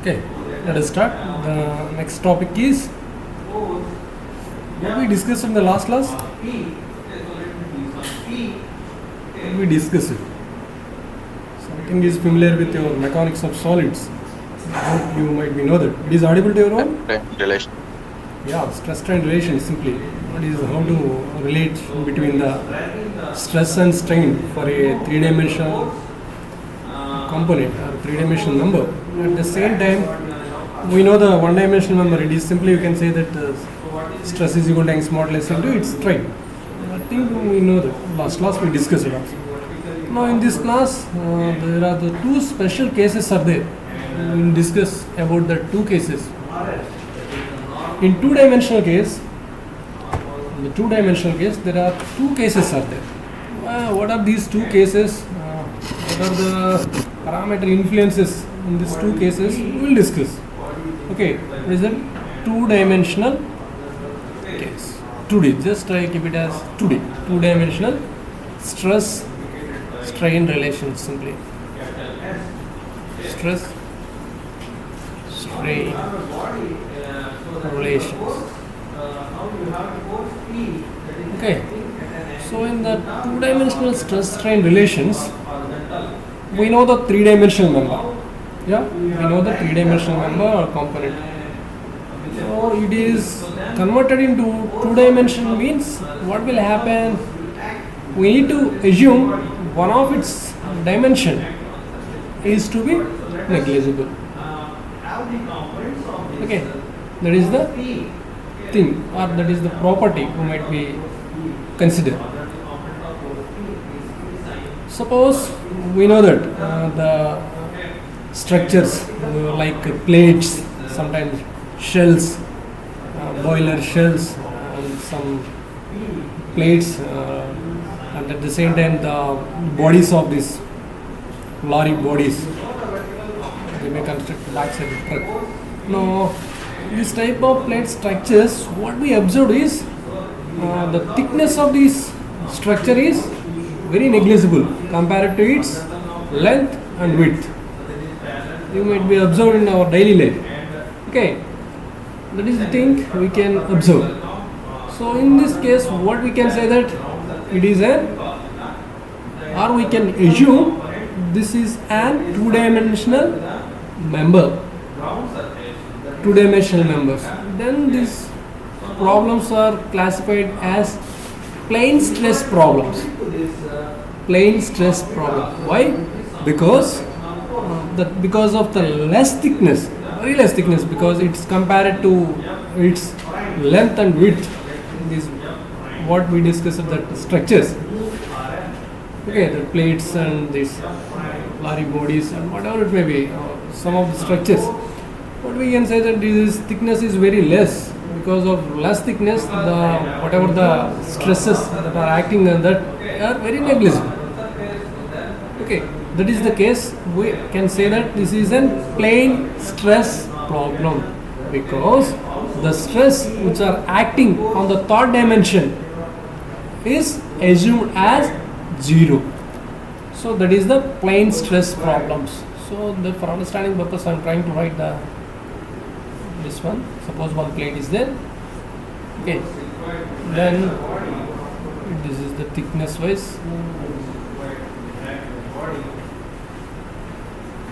Okay, let us start. The next topic is what we discussed in the last class. We discussed it. Something is familiar with your mechanics of solids. I hope you might be know that. It is audible to your own? Relation. Yeah, stress strain relation simply. What is how to relate between the stress and strain for a three-dimensional component or three-dimensional number. At the same time, we know the one-dimensional number. It is simply you can say that stress is equal to young's modulus into its strain. I think we know that. Last class we discussed it also. Now in this class, there are the two special cases are there. We will discuss about the two cases. In two-dimensional case, there are two cases are there. What are these two cases? What are the parameter influences in these two cases? We will discuss. Okay, what is that? Two-dimensional case. 2D. Just try keep it as 2D. Two-dimensional stress strain relations simply. Stress strain relations. Okay. So in the two-dimensional stress strain relations, we know the three-dimensional member. Yeah, we know the three-dimensional member or component. So it is converted into two-dimensional means what will happen? We need to assume one of its dimension is to be negligible. Okay, that is the thing or that is the property we might be consider. Suppose we know that the structures like plates, sometimes shells, boiler shells, and some plates, and at the same time the bodies of these lorry bodies, they may construct backside the truck. Now, this type of plate structures, what we observed is the thickness of this structure is very negligible compared to its length and width. You might be observed in our daily life. Okay, that is the thing we can observe. So in this case, what we can say that it is or we can assume this is an two-dimensional member. Two-dimensional members. Then these problems are classified as plane stress problems. Plane stress problem. Why? Because because of the less thickness, very less thickness, because it's compared to its length and width. This what we discussed that structures. Okay, the plates and these lorry bodies and whatever it may be, some of the structures. But we can say that this thickness is very less. Because of less thickness, the whatever the stresses that are acting on that are very negligible. Okay, that is the case. We can say that this is a plane stress problem because the stress which are acting on the third dimension is assumed as 0. So that is the plane stress problems. So for understanding purpose, I am trying to write this one. Suppose one plate is there. Okay, then this is the thickness wise.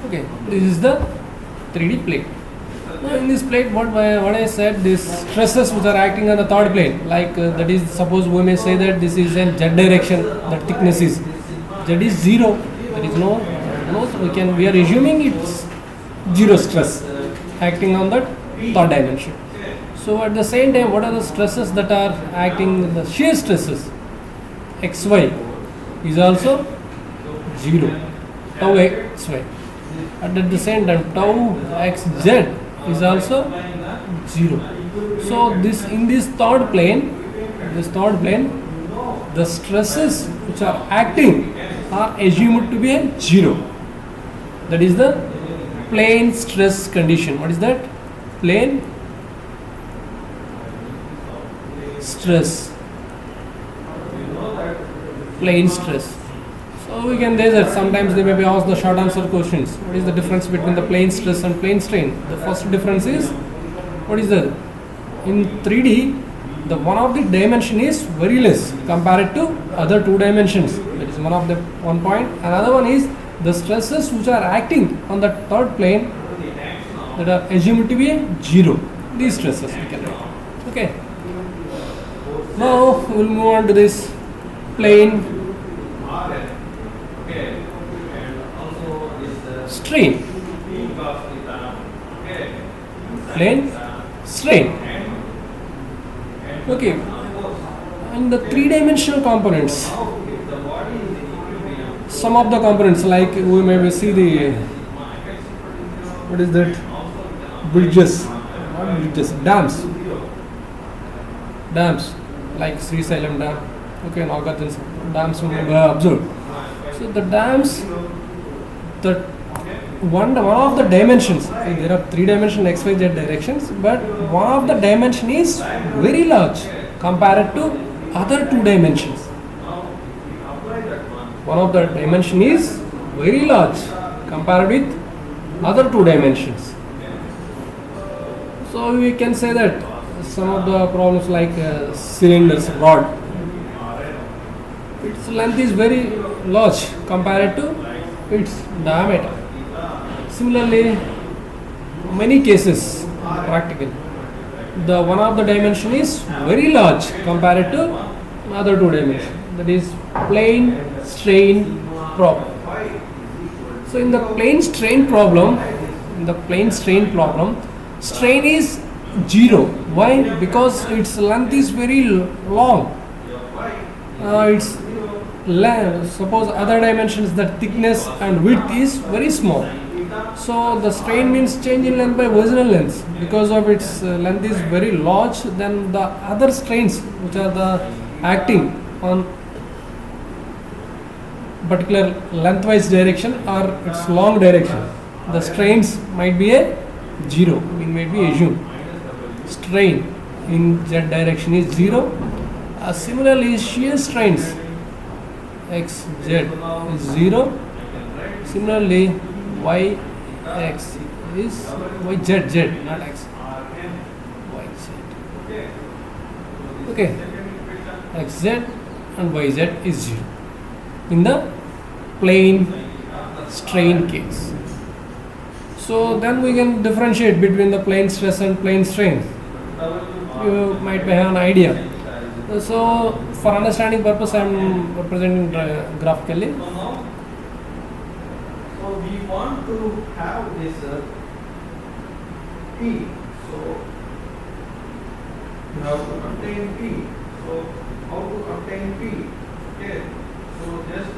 Okay, this is the 3D plate. Now in this plate, what I said, these stresses which are acting on the third plane, like that is, suppose we may say that this is in z direction, the thickness is z is 0. There is no we are assuming it's 0 stress acting on that third dimension. So at the same time, what are the stresses that are acting? The shear stresses xy is also 0, tau xy. And at the same time, tau xz is also 0. So in this third plane, the stresses which are acting are assumed to be 0. That is the plane stress condition. What is that? Plane stress. Plane stress. we can say that sometimes they may be asked the short answer questions. What is the difference between the plane stress and plane strain? The first difference is, what is the, in 3D, the one of the dimension is very less compared to other two dimensions. That is one point. Another one is the stresses which are acting on the third plane that are assumed to be 0. These stresses we can write. Okay. Now we'll move on to this plane strain. Plane strain. Okay. And the three-dimensional components. Some of the components, like we may see the, what is that? Bridges, not bridges, dams. Dams, like Sri Salem Dam. Okay, Nagarjuna's dams we may observe. So the dams, the one of the dimensions, there are 3 dimension x, y, z directions, but one of the dimension is very large compared to other 2 dimensions. One of the dimension is very large compared with other 2 dimensions. So we can say that some of the problems like cylinders, rod, its length is very large compared to its diameter. Similarly, many cases practical, the one of the dimension is very large compared to other 2 dimensions. That is plane strain problem. So in the plane strain problem, strain is 0. Why? Because its length is very long. Suppose other dimensions, the thickness and width is very small. So the strain means change in length by original length. Because of its length is very large, then the other strains which are the acting on particular lengthwise direction or its long direction, the strains might be a 0. We might be assumed strain in z direction is 0. Similarly, shear strains x z is 0. Similarly, y x is y z z, not x, y z. Okay, x z and y z is 0 in the plane strain case. So then we can differentiate between the plane stress and plane strain. You might have an idea. So for understanding purpose, I am representing graphically. So we want to have this P. So you have to obtain P. So how to obtain P? Okay. So just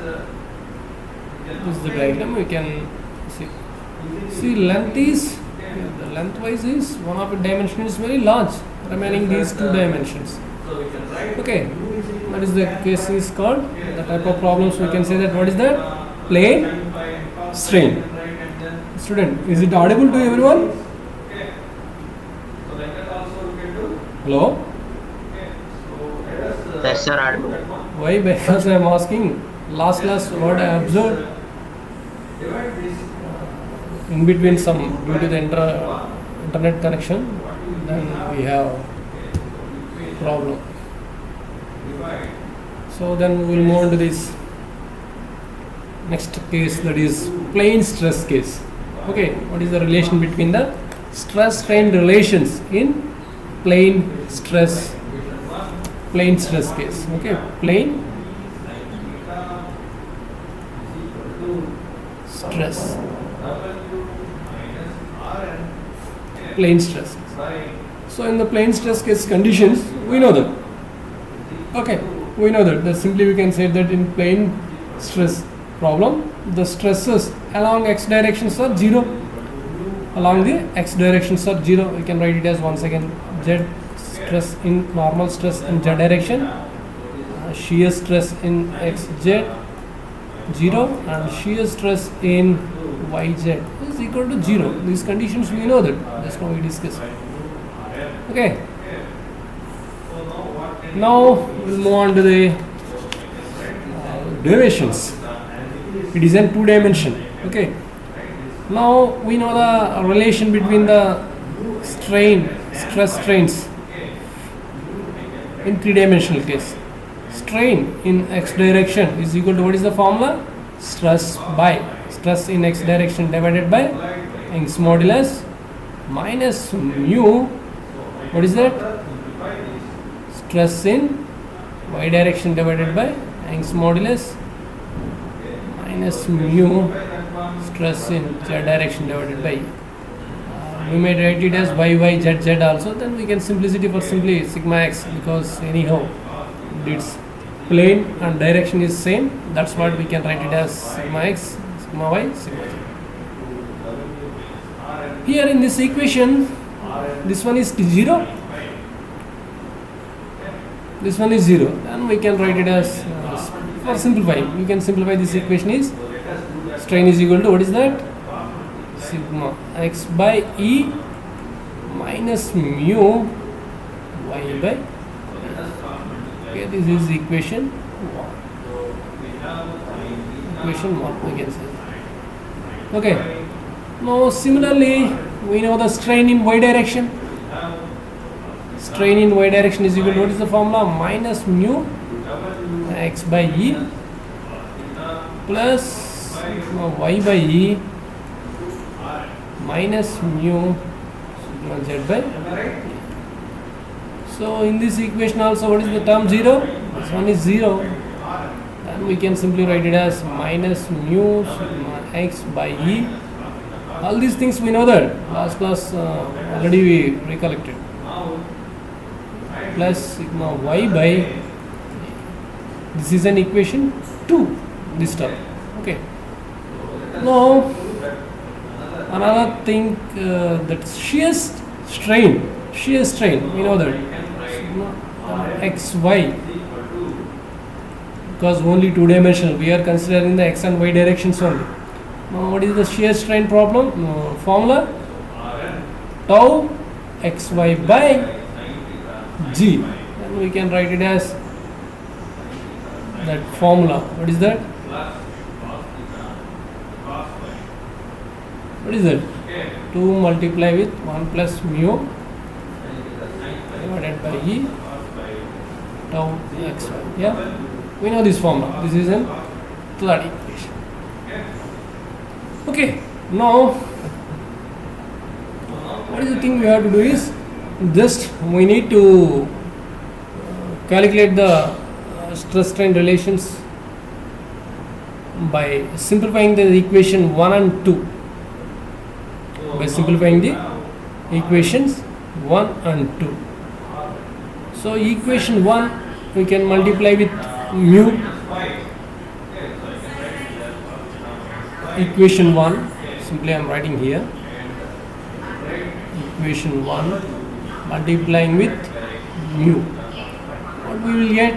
This is the diagram. We can see. See, length is, the lengthwise is one of the dimension is very large, remaining these 2 dimensions. Okay, that is the case is called, the type of problems we can say that what is that? Plane strain. Student, is it audible to everyone? Hello? Yes, sir, audible. Why? Because I am asking, last class what I observed, in between some, due to the internet connection, then we have problem. So then we will move on to this next case, that is plane stress case. Okay, what is the relation between the stress strain relations in plane stress case? Okay, plane stress, plane stress. So in the plane stress case conditions, we know that. Okay, we know that. Simply we can say that in plane stress problem, the stresses along x directions are 0. Along the x directions are 0. We can write it as once again z stress in normal stress in z direction, shear stress in x z 0, and shear stress in y z is equal to 0. These conditions we know that. Just now we discussed. Okay. Now we'll move on to the derivations. It is in 2 dimension. Okay. Now we know the relation between the stress strains in 3-dimensional case. Strain in x direction is equal to, what is the formula? Stress in x direction divided by Young's modulus minus mu, what is that? Stress in y direction divided by Young's modulus minus mu stress in z direction divided by we may write it as YYZZ also. Then we can simplicity for simply sigma x, because anyhow its plane and direction is same. That's what we can write it as sigma x, sigma y, sigma z. Here in this equation, this one is 0, this one is 0, and we can write it as for simplifying, we can simplify this equation is strain is equal to, what is that? Sigma x by E minus mu y by, okay, this is equation 1. Equation 1 we can say. Okay. Now similarly we know the strain in y direction. Strain in y direction is equal to, what is the formula? Minus mu x by E plus sigma y by E minus mu sigma z by E. So in this equation also, what is the term? 0. This one is 0. And we can simply write it as minus mu sigma x by E. All these things we know that last class already we recollected. Plus sigma y by, this is an equation 2, this term. Okay. Now another thing, that shear strain, we know that sigma xy, because only 2-dimensional, we are considering the x and y directions only. Now what is the shear strain problem? Formula? Tau xy by g, and we can write it as that formula. What is that? What is that? 2 multiply with 1 plus mu divided by E tau xy. Yeah, we know this formula. This is in third equation. Okay, now what is the thing we have to do is just we need to calculate the stress strain relations by simplifying the equation 1 and 2. By simplifying the equations 1 and 2. So equation 1 we can multiply with mu. Equation 1, simply I am writing here. Equation 1 multiplying with mu. What we will get?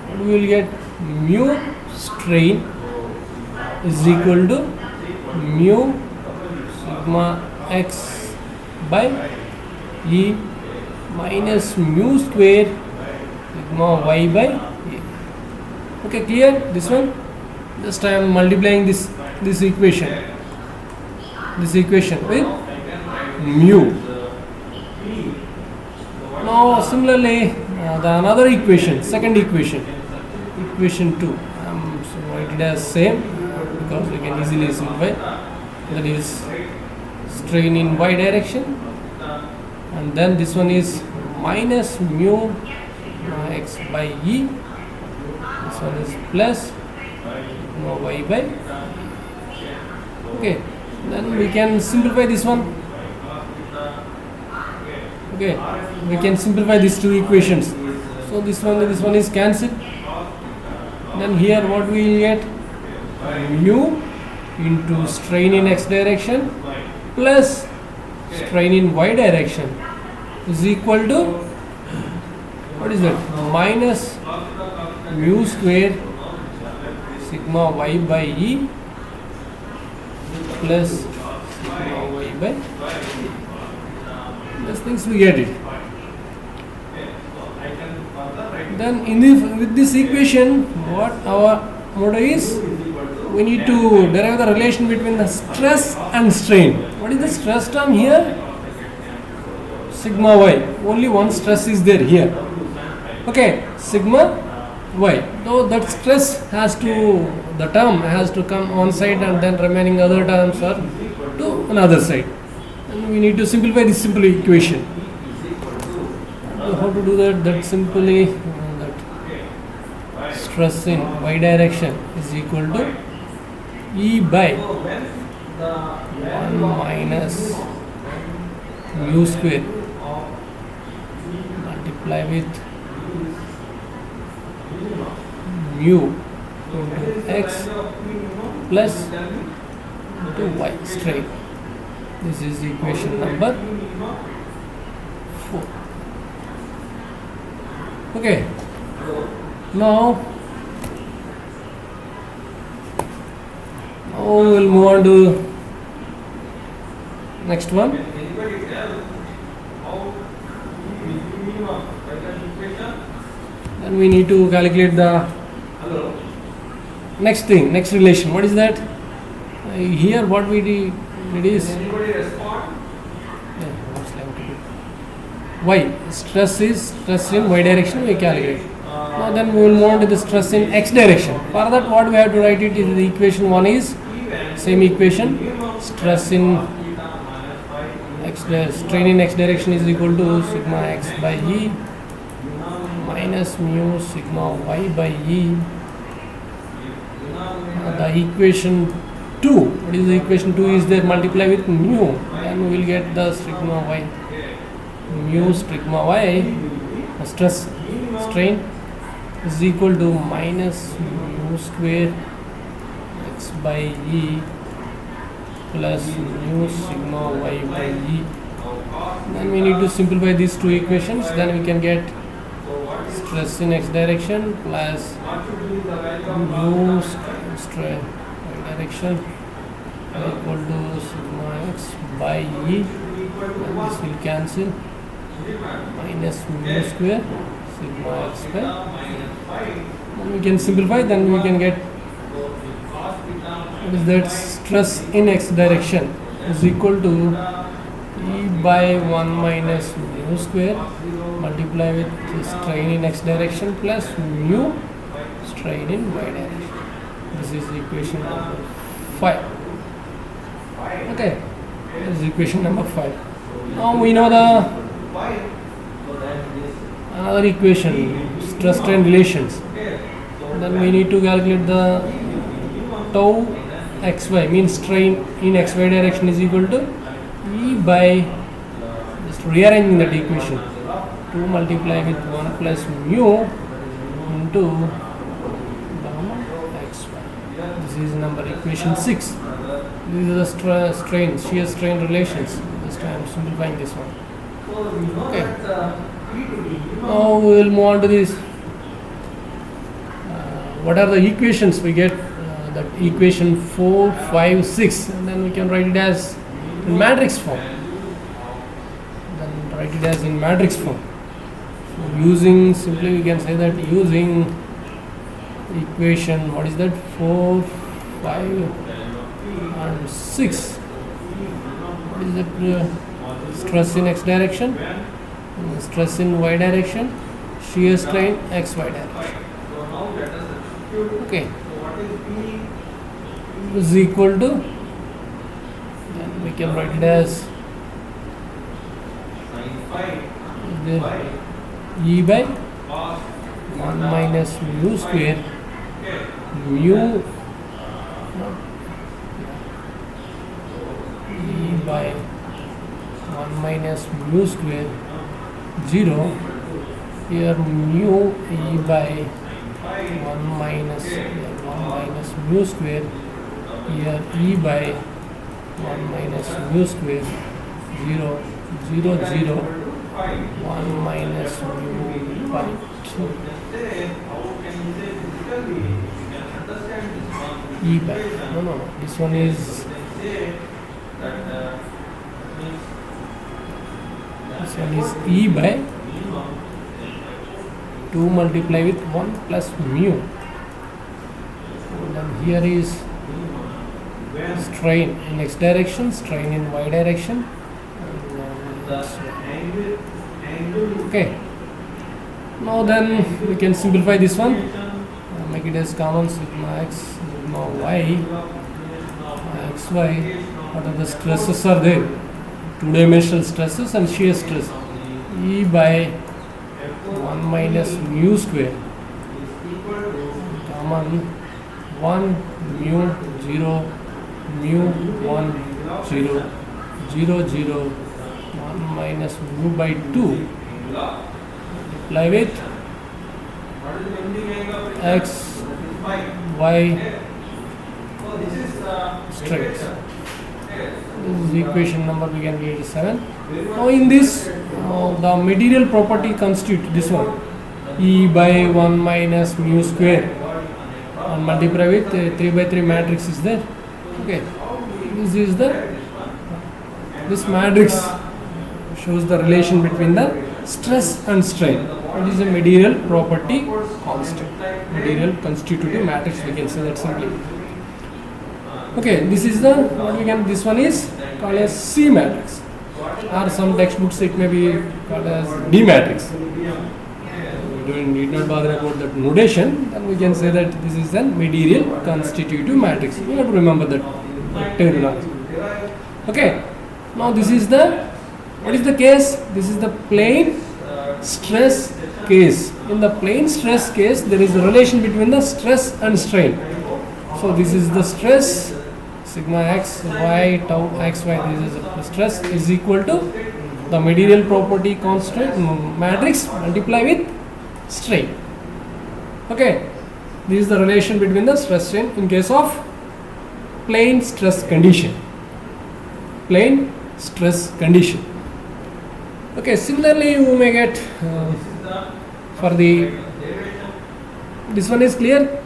What we will get? Mu strain is equal to mu sigma x by E minus mu square sigma y by E. Okay, clear this one? Just I am multiplying this equation with mu. Now similarly the another equation, second equation 2, I am writing it as same because we can easily simplify. That is strain in y direction, and then this one is minus mu x by E. This one is plus y by E. Okay, then we can simplify this one. Okay, we can simplify these two equations. So this one is cancelled. Then here what we will get? Mu into strain in x direction plus strain in y direction is equal to, what is that? Minus mu square sigma y by E plus sigma y by E. These things we get it. Then with this equation, what our motto is we need to derive the relation between the stress and strain. What is the stress term here? Sigma y. Only one stress is there here. Okay, sigma y. Though that stress has to, the term has to come one side and then remaining other terms are to another side. And we need to simplify this simple equation. How to do that? That simply that stress in y direction is equal to E by 1 minus mu square multiply with mu into x plus into y straight. This is equation number 4. Okay, now we will move on to next one. Then we need to calculate the next thing, next relation. What is that? Here what we did is y. Stress in y direction we calculate. Now then we will move on to the stress in x direction. For that what we have to write it is the equation 1 is same equation. Stress in strain in x direction is equal to sigma x by E minus mu sigma y by E. The equation 2, what is the equation 2 is there, multiply with mu, then we will get the sigma y, mu sigma y, stress strain is equal to minus mu square x by E plus mu sigma y by E. Then we need to simplify these two equations, then we can get stress in x direction plus mu strain y direction equal to sigma x by E, and this will cancel, minus mu square sigma x by E. Then we can simplify, then we can get what is that, stress in x direction is equal to E by 1 minus mu square multiply with strain in x direction plus mu strain in y direction. This is equation number 5. Okay, this is equation number 5. Now we know the another equation, stress strain relations. Then we need to calculate the tau xy, means strain in xy direction is equal to E by, just rearranging that equation, 2 multiply with 1 plus mu into xy. This is number equation 6. These are the shear strain relations. This time I am simplifying this one. Okay. Now we will move on to this. What are the equations we get? That equation 4, 5, 6, and then we can write it as in matrix form. Then write it as in matrix form. So using, simply we can say that using equation, what is that, 4, 5 and 6. What is that? Stress in x direction, stress in y direction, shear strain xy direction. Okay, is equal to, then we can write it as E by 1 minus mu square mu E by 1 minus mu square 0. Here mu E by 1 minus mu square. Here E by 1 minus mu square 0, 0, 0, 1 minus mu by 2 E by, no, this one is E by 2 multiply with 1 plus mu. then here is strain in x direction, strain in y direction, and then okay. Now then we can simplify this one, make it as common sigma x, sigma y, xy. What are the stresses are there? Two-dimensional stresses and shear stress. E by 1 minus mu square, common 1 mu 0 mu 1 0 0 0 1 minus mu by 2 apply with x y straight. This is equation number we can get 7. Now in this the material property constitute this one, E by 1 minus mu square, and multiply with 3 by 3 matrix is there. Okay, this is this matrix shows the relation between the stress and strain. It is a material property constant, material constitutive matrix, we can say that simply. Okay, this is the what we can, this one is called as C matrix, or some textbooks it may be called as D matrix. We need not bother about that notation, then we can say that this is a material constitutive matrix. You have to remember that terminology. Okay, now this is the, what is the case? This is the plane stress case. In the plane stress case, there is a relation between the stress and strain. So this is the stress, sigma x, y, tau x, y, this is the stress is equal to the material property constant matrix multiply with strain. Okay, this is the relation between the stress strain in case of plane stress condition. Plane stress condition. Okay, similarly you may get for the, this one is clear?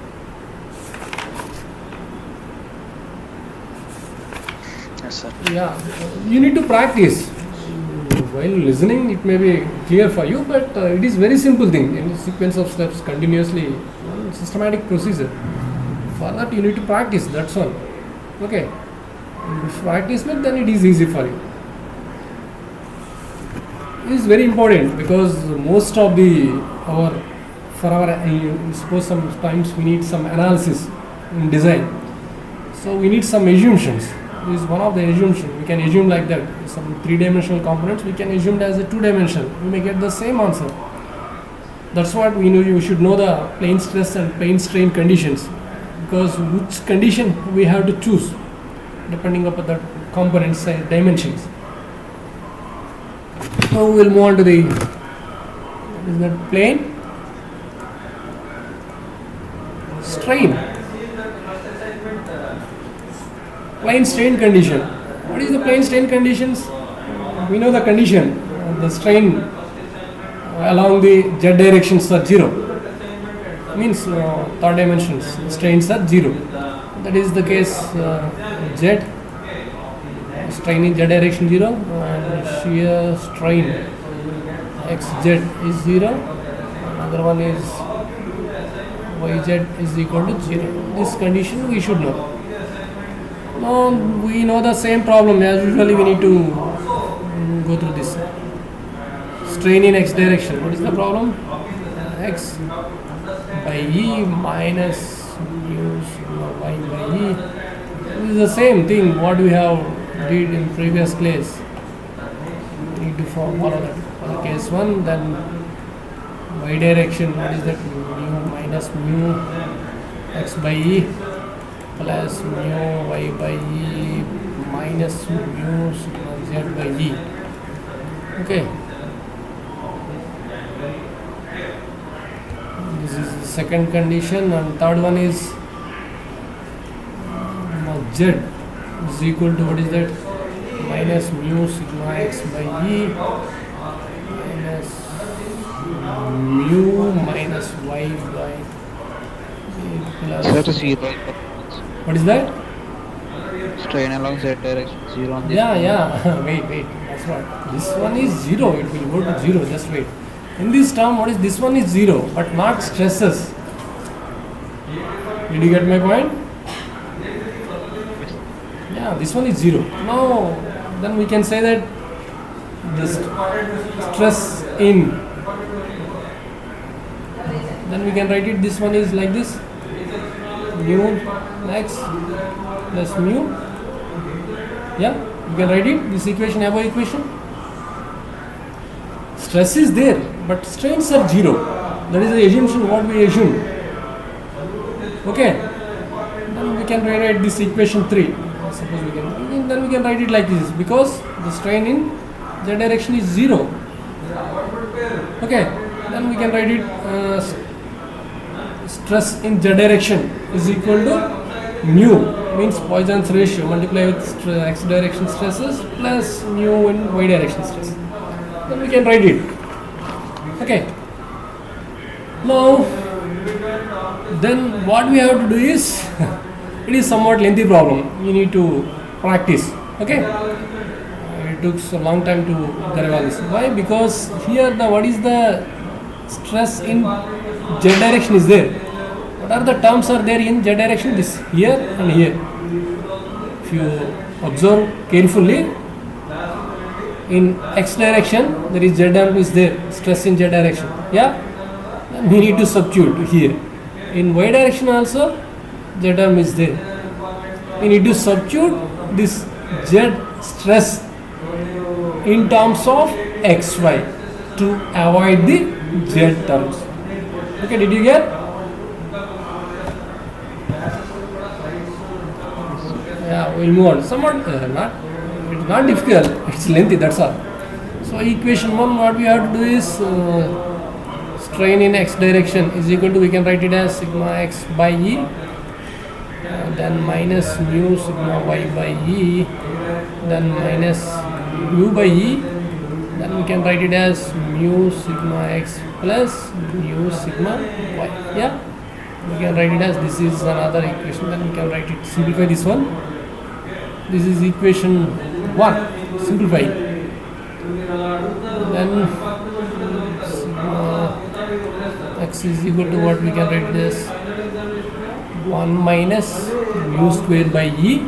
Yes, sir. Yeah, you need to practice. While listening it may be clear for you, but it is very simple thing in a sequence of steps continuously, systematic procedure. For that you need to practice, that's all. Okay, if practice it, then it is easy for you. It is very important because most of suppose sometimes we need some analysis in design, so we need some assumptions. This is one of the assumptions. We can assume like that. Some three-dimensional components we can assume as a two-dimensional. We may get the same answer. That's what we know. You should know the plane stress and plane strain conditions, because which condition we have to choose depending upon the components and dimensions. Now we will move on to the, what is that, plane strain. Plane strain condition. What is the plane strain conditions? We know the condition. The strain along the z directions are 0. Means third dimensions strains are 0. That is the case. Z strain in z direction 0 and shear strain xz is 0. Another one is yz is equal to 0. This condition we should know. Now we know the same problem as usually we need to go through this. Strain in x direction. What is the problem? X by E minus mu sigma y by E. This is the same thing what we have did in previous class. We need to follow that. For the case 1, then y direction, what is that? Mu minus mu x by E plus mu y by E minus mu sigma z by E. Okay. This is the second condition, and third one is z is equal to, what is that? Minus mu sigma x by E minus mu minus y by E plus. That is 0. What is that? Strain along z direction 0 on this. Yeah. Wait. That's what. This one is 0. It will go to 0. Just wait. In this term, what is this one is 0, but not stresses. Did you get my point? Yeah, this one is 0. Now, then we can say that the stress in, then we can write it, this one is like this, mu x plus mu. Yeah, you can write it, this equation, above equation. Stress is there, but strains are 0. That is the assumption what we assume. Okay, then we can rewrite this equation 3. Suppose we can, then we can write it like this, because the strain in z direction is 0. Okay, then we can write it stress in z direction is equal to mu, means Poisson's ratio, multiply with x direction stresses plus mu in y direction stress. Then we can write it. Okay, now then what we have to do is it is somewhat lengthy problem, you need to practice. Okay, it took a long time to derive all this. Why? Because here the what is the stress in z direction is there. What are the terms are there in z direction? This here and here. If you observe carefully, in x direction there is z term is there, stress in z direction. Yeah, then we need to substitute here. In y direction also z term is there. We need to substitute this z stress in terms of xy to avoid the z terms. Okay, did you get? Yeah, we'll move on. Somewhat it's not difficult, it's lengthy, that's all. So equation 1, what we have to do is strain in x direction is equal to, we can write it as sigma x by e, then minus mu sigma y by e, then minus mu by e, then we can write it as mu sigma x plus mu sigma y. Yeah, we can write it as, this is another equation, then we can write it, simplify this one. This is equation 1, simplify. Then sigma x is equal to what we can write this, 1 minus mu square by e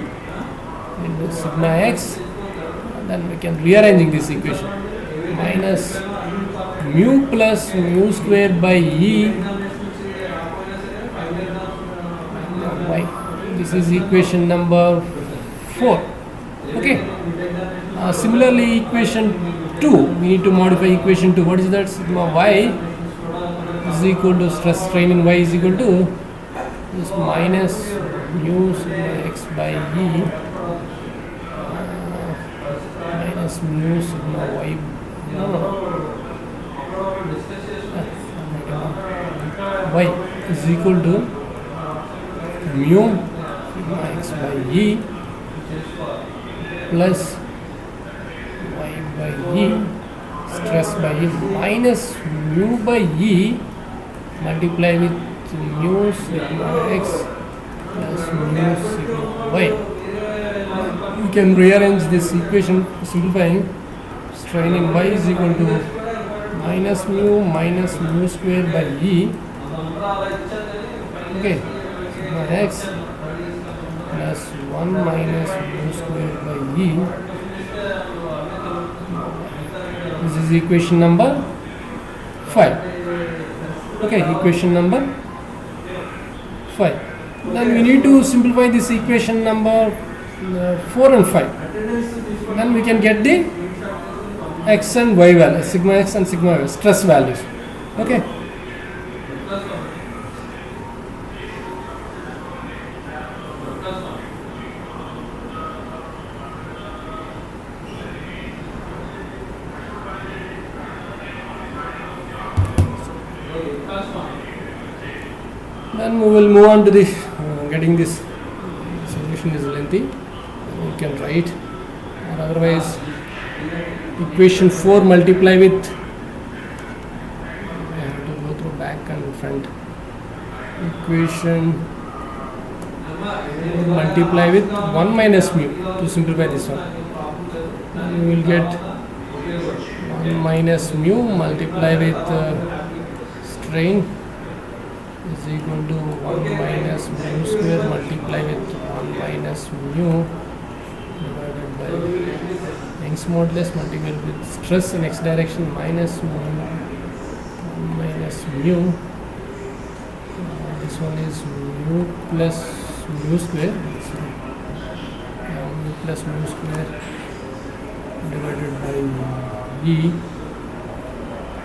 into sigma x. Then we can rearranging this equation, minus mu plus mu square by e y. This is equation number 4. Okay. Similarly, equation 2, we need to modify equation 2. What is that? Sigma y is equal to, stress strain in y is equal to this minus mu sigma x by e minus mu sigma y. Y is equal to mu sigma x by e plus y by e, stress by e, minus mu by e, multiply with mu sigma x plus mu sigma y. We can rearrange this equation, simplifying, strain in y is equal to minus mu square by e, okay, sigma x plus 1 minus mu square by e. This is equation number 5. Okay, equation number 5. Then we need to simplify this equation number 4 and 5. Then we can get the x and y values, sigma x and sigma y, stress values. Okay. Then we will move on to the getting this solution is lengthy. We can write, or otherwise equation 4 multiply with, I have to go through back and front. Equation 4 multiply with 1 minus mu to simplify this one. And we will get 1 minus mu multiply with strain is equal to 1 minus mu square multiply with 1 minus mu divided by Young's modulus multiplied with stress in x direction minus mu, 1 minus mu. This one is mu plus mu square. Mu plus mu square divided by e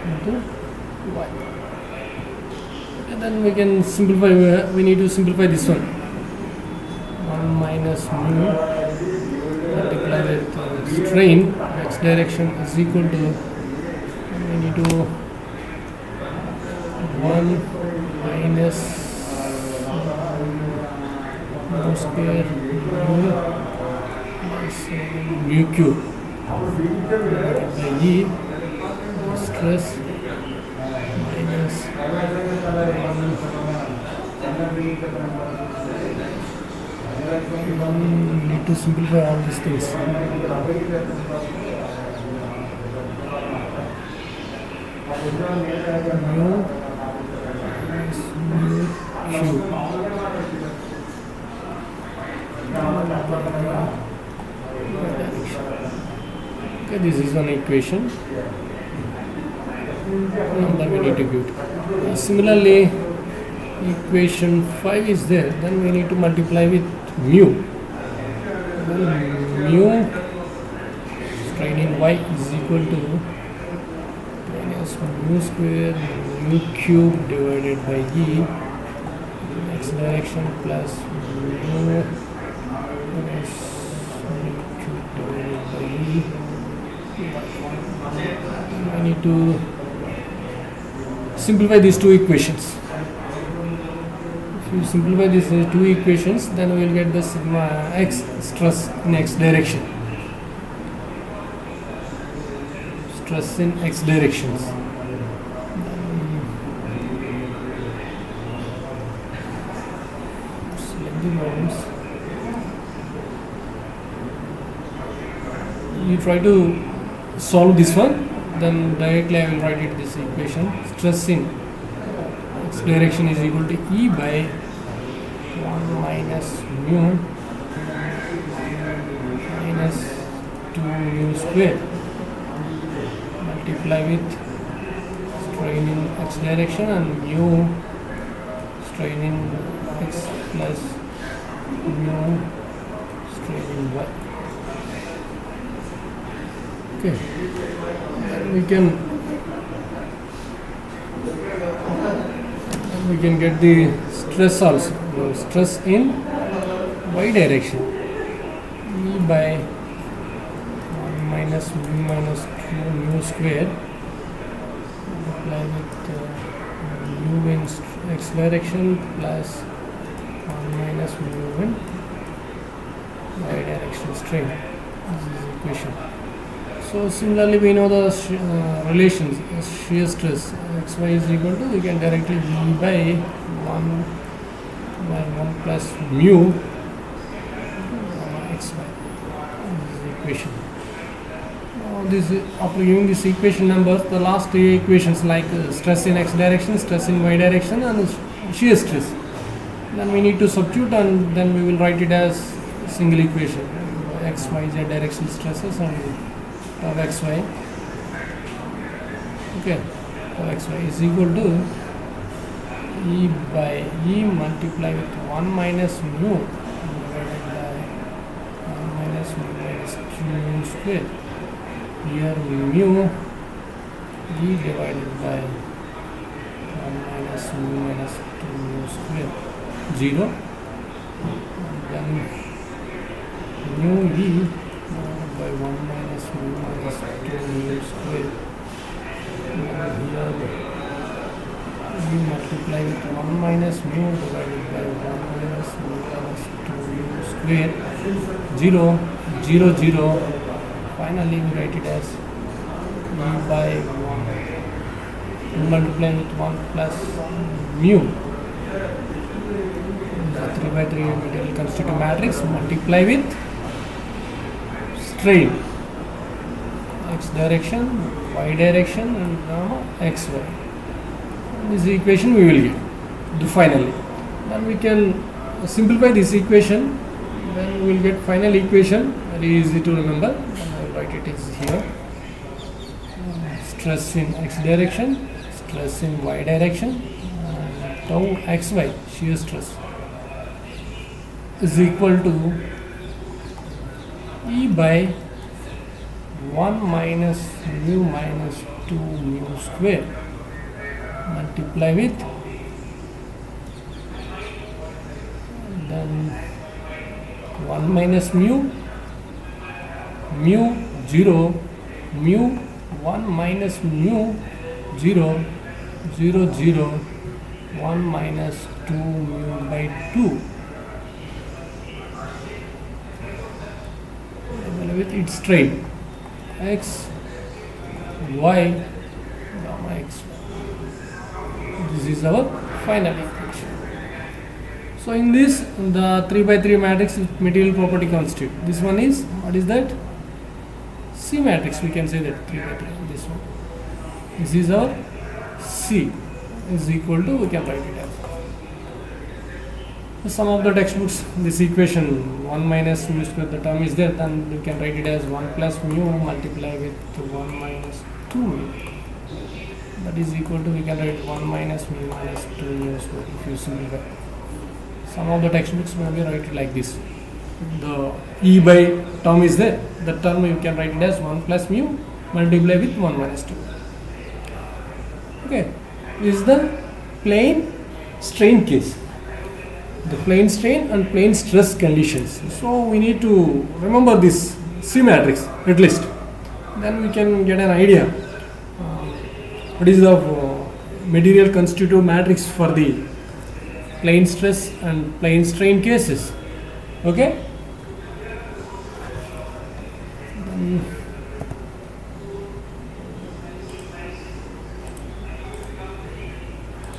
into y. And then we can simplify. We need to simplify this one. 1 minus mu multiply with strain x direction is equal to. We need to 1 minus mu square mu plus mu cube divided by e stress minus 1. We need to simplify all these things. Mu minus mu cube. Okay, this is one equation. Number we need to give. Similarly, equation 5 is there. Then we need to multiply with mu. Then mu strain in y is equal to minus mu square mu cube divided by e x direction plus mu minus mu cube divided by e. I need to simplify these two equations. If you simplify these two equations, then we will get the sigma x stress in x direction. Stress in x directions. Select the norms. You try to solve this one, then directly I will write it this equation. Stress in x direction is equal to E by 1 minus mu minus 2 mu square multiply with strain in x direction and mu strain in x plus mu strain in y. Okay, then we can get the stress also. Stress in y direction E by 1 minus mu minus 2 mu square multiply with mu in x direction plus 1 minus mu in y direction strain. This is the equation. So similarly, we know the relations shear stress xy is equal to, we can directly V by 1 plus mu xy. This is the equation. Now after giving this equation numbers, the last three equations like stress in x direction, stress in y direction and shear stress. Then we need to substitute and then we will write it as single equation. X, y, z direction stresses and of xy. Okay, of xy is equal to E by E multiply with 1 minus mu divided by 1 minus mu minus 2 mu square. Here mu E divided by 1 minus mu minus 2 mu square 0. And then mu E by 1 minus mu minus 2 mu square. And here we multiply with 1 minus mu divided by 1 minus mu minus 2 mu square 0 0 0. Finally we write it as E by 1 multiply with 1 plus mu. 3 by 3 will constitute a matrix. Multiply with strain x direction, y direction and now xy. This equation we will get. finally. Then we can simplify this equation. Then we will get final equation. Very easy to remember. And I will write it is here. Stress in x direction, stress in y direction, tau xy shear stress is equal to E by 1 minus mu minus 2 mu square multiply with then 1 minus mu 0 mu 1 minus mu 0 0 0 1 minus 2 mu by 2 with its strain x y gamma x. This is our final equation. So in this, the 3 by 3 matrix with material property constitute. This one is, what is that? C matrix, we can say that 3 by 3. This one. This is our C is equal to, we can write it as. Some of the textbooks, this equation 1 minus mu square, the term is there, then you can write it as 1 plus mu multiply with 1 minus 2 mu. That is equal to, we can write 1 minus mu minus 2 mu square if you simplify. Some of the textbooks maybe write it like this. The E by term is there. The term you can write it as 1 plus mu multiply with 1 minus 2. Okay. This is the plane strain case. The plane strain and plane stress conditions. So we need to remember this C matrix at least. Then we can get an idea what is the material constitutive matrix for the plane stress and plane strain cases. Okay.